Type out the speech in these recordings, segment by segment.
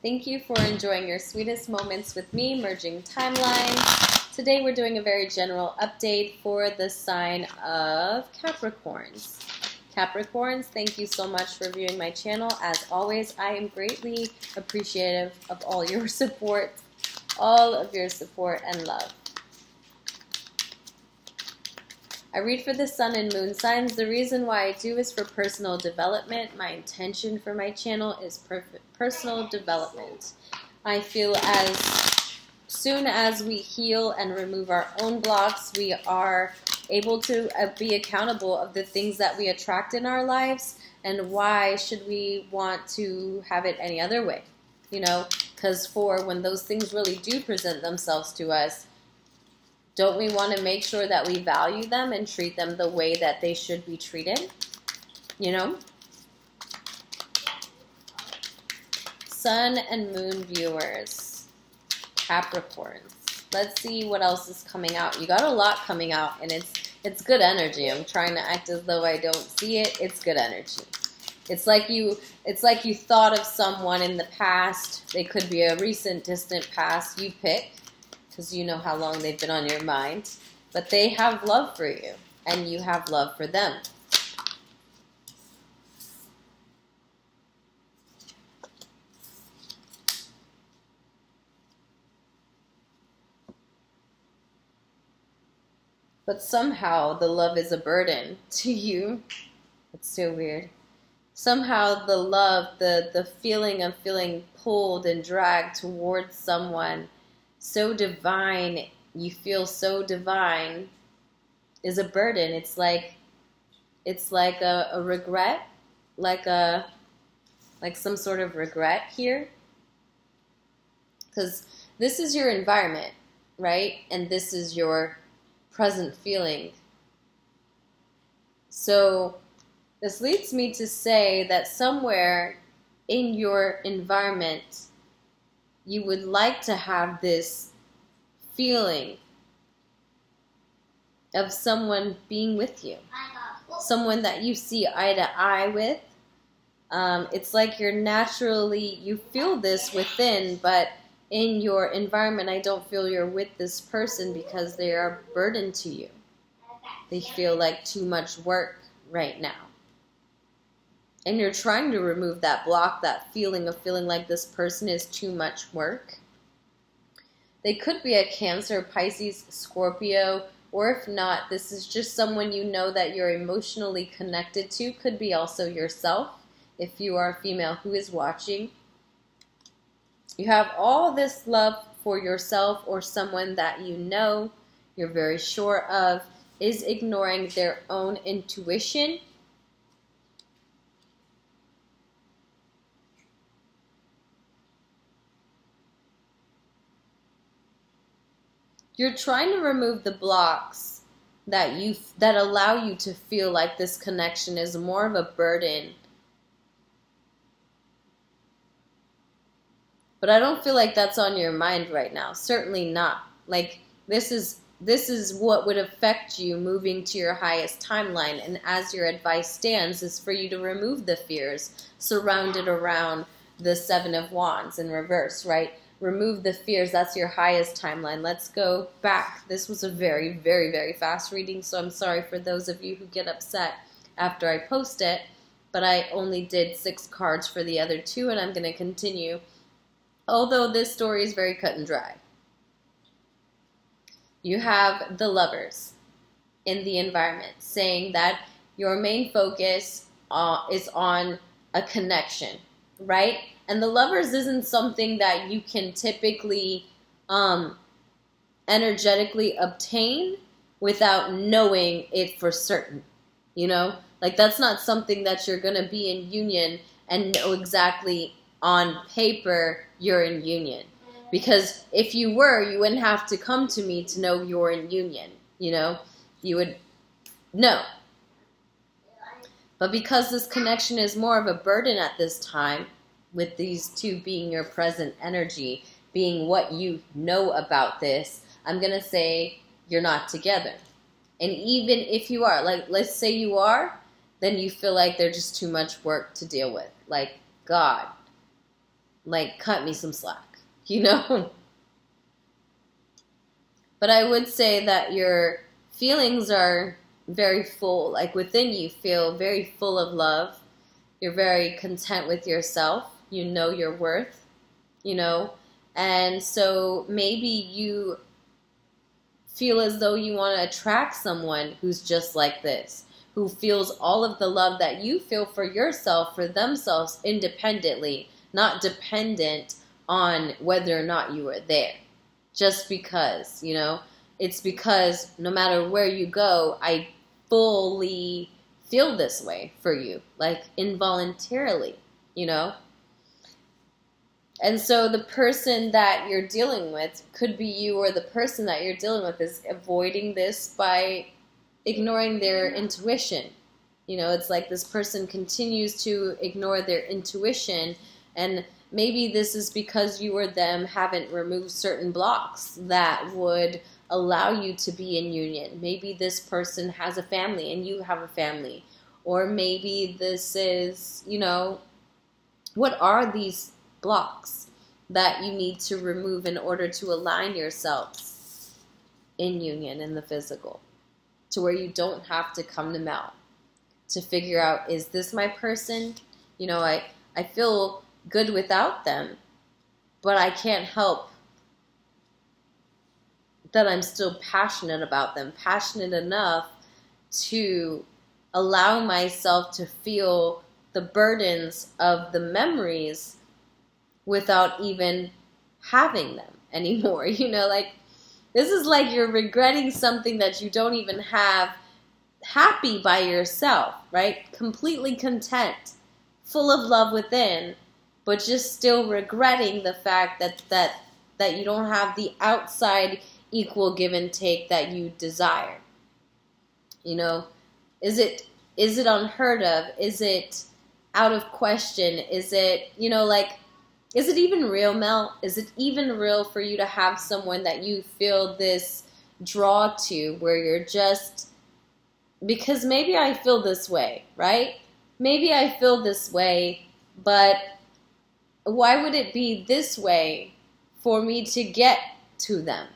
Thank you for enjoying your sweetest moments with me, Merging Timelines. Today we're doing a very general update for the sign of Capricorns. Capricorns, thank you so much for viewing my channel. As always, I am greatly appreciative of all of your support and love. I read for the sun and moon signs. The reason why I do is for personal development. My intention for my channel is personal development. I feel as soon as we heal and remove our own blocks, we are able to be accountable of the things that we attract in our lives, and why should we want to have it any other way? You know, because for when those things really do present themselves to us, don't we want to make sure that we value them and treat them the way that they should be treated? You know? Sun and moon viewers, Capricorns. Let's see what else is coming out. You got a lot coming out, and it's good energy. I'm trying to act as though I don't see it. It's good energy. It's like you thought of someone in the past. They could be a recent, distant past. You pick, because you know how long they've been on your mind. But they have love for you, and you have love for them. But somehow the love is a burden to you. It's so weird. Somehow the love, the feeling of feeling pulled and dragged towards someone so divine, you feel so divine, is a burden. It's like a regret, like some sort of regret here. Because this is your environment, right? And this is your present feeling. So this leads me to say that somewhere in your environment, you would like to have this feeling of someone being with you, someone that you see eye to eye with. It's like you feel this within, but in your environment, I don't feel you're with this person because they are a burden to you. They feel like too much work right now. And you're trying to remove that block, that feeling of feeling like this person is too much work. They could be a Cancer, Pisces, Scorpio, or if not, this is just someone you know that you're emotionally connected to. Could be also yourself, if you are a female who is watching. You have all this love for yourself or someone that you know, you're very sure of, is ignoring their own intuition. You're trying to remove the blocks that allow you to feel like this connection is more of a burden. But I don't feel like that's on your mind right now. Certainly not. Like this is what would affect you moving to your highest timeline. And as your advice stands, is for you to remove the fears surrounded around the Seven of Wands in reverse, right? Remove the fears. That's your highest timeline. Let's go back. This was a very, very, very fast reading, so I'm sorry for those of you who get upset after I post it, but I only did 6 cards for the other 2, and I'm going to continue, although this story is very cut and dry. You have the Lovers in the environment saying that your main focus is on a connection, right? And the Lovers isn't something that you can typically energetically obtain without knowing it for certain, you know? Like that's not something that you're going to be in union and know exactly on paper you're in union. Because if you were, you wouldn't have to come to me to know you're in union, you know? You would know. But because this connection is more of a burden at this time, with these 2 being your present energy, being what you know about this, I'm going to say you're not together. And even if you are, like let's say you are, then you feel like there's just too much work to deal with. Like, God, like, cut me some slack, you know? But I would say that your feelings are very full. Like, within you feel very full of love. You're very content with yourself. You know your worth, you know? And so maybe you feel as though you want to attract someone who's just like this, who feels all of the love that you feel for yourself, for themselves, independently, not dependent on whether or not you are there. Just because, you know, it's because no matter where you go, I fully feel this way for you, like involuntarily, you know? And so the person that you're dealing with could be you, or the person that you're dealing with is avoiding this by ignoring their intuition. You know, it's like this person continues to ignore their intuition, and maybe this is because you or them haven't removed certain blocks that would allow you to be in union. Maybe this person has a family and you have a family. Or maybe this is, you know, what are these blocks that you need to remove in order to align yourselves in union in the physical, to where you don't have to come to Mel to figure out, is this my person? You know, I feel good without them, but I can't help that I'm still passionate about them, passionate enough to allow myself to feel the burdens of the memories without even having them anymore. You know, like, this is like you're regretting something that you don't even have, happy by yourself, right? Completely content, full of love within, but just still regretting the fact that you don't have the outside equal give and take that you desire. You know, is it unheard of? Is it out of question? Is it, you know, like, is it even real, Mel? Is it even real for you to have someone that you feel this draw to, where you're just, because maybe I feel this way, right? Maybe I feel this way, but why would it be this way for me to get to them?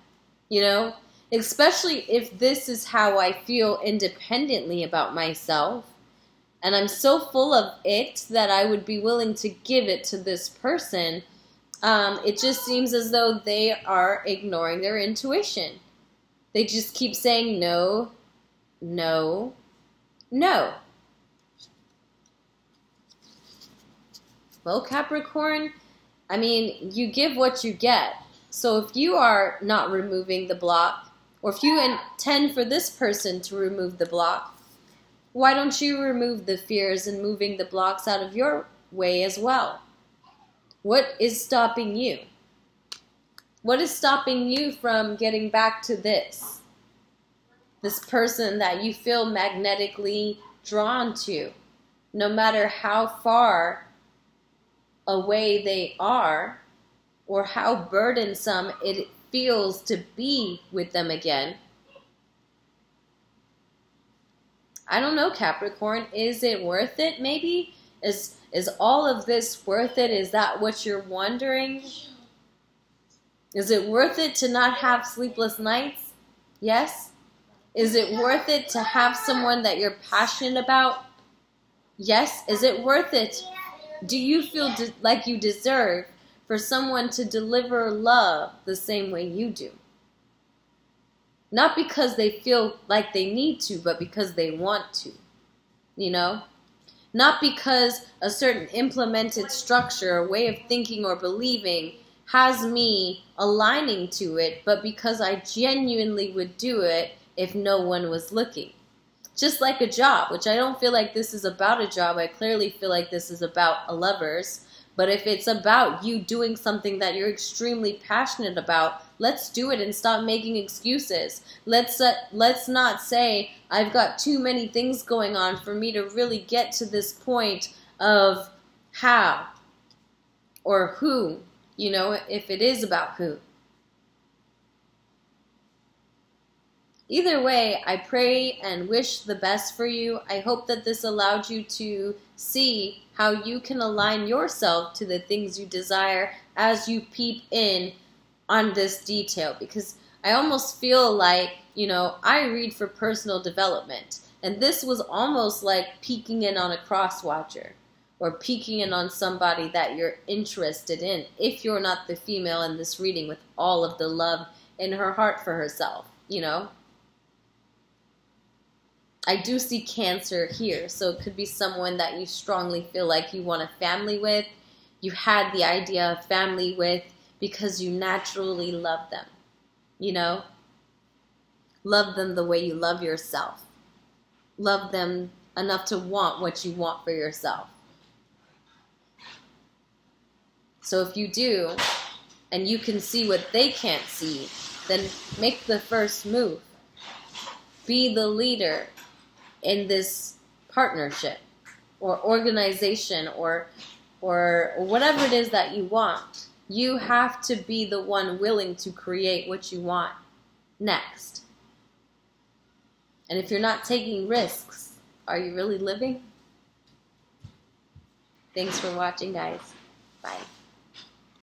You know, especially if this is how I feel independently about myself, and I'm so full of it that I would be willing to give it to this person. It just seems as though they are ignoring their intuition. They just keep saying no, no, no. Well, Capricorn, I mean, you give what you get. So if you are not removing the block, or if you intend for this person to remove the block, why don't you remove the fears and moving the blocks out of your way as well? What is stopping you? What is stopping you from getting back to this? This person that you feel magnetically drawn to, no matter how far away they are, or how burdensome it feels to be with them again. I don't know, Capricorn. Is it worth it, maybe? Is all of this worth it? Is that what you're wondering? Is it worth it to not have sleepless nights? Yes? Is it worth it to have someone that you're passionate about? Yes? Is it worth it? Do you feel like you deserve for someone to deliver love the same way you do? Not because they feel like they need to, but because they want to, you know? Not because a certain implemented structure, or way of thinking or believing has me aligning to it, but because I genuinely would do it if no one was looking. Just like a job, which I don't feel like this is about a job. I clearly feel like this is about a lovers. But if it's about you doing something that you're extremely passionate about, let's do it and stop making excuses. Let's not say, I've got too many things going on for me to really get to this point of how or who, you know, if it is about who. Either way, I pray and wish the best for you. I hope that this allowed you to see how you can align yourself to the things you desire as you peep in on this detail. Because I almost feel like, you know, I read for personal development. And this was almost like peeking in on a cross-watcher or peeking in on somebody that you're interested in, if you're not the female in this reading with all of the love in her heart for herself, you know. I do see Cancer here, so it could be someone that you strongly feel like you want a family with. You had the idea of family with because you naturally love them, you know. Love them the way you love yourself. Love them enough to want what you want for yourself. So if you do, and you can see what they can't see, then make the first move. Be the leader in this partnership or organization or whatever it is that you want. You have to be the one willing to create what you want next. And if you're not taking risks, are you really living? Thanks for watching, guys. Bye.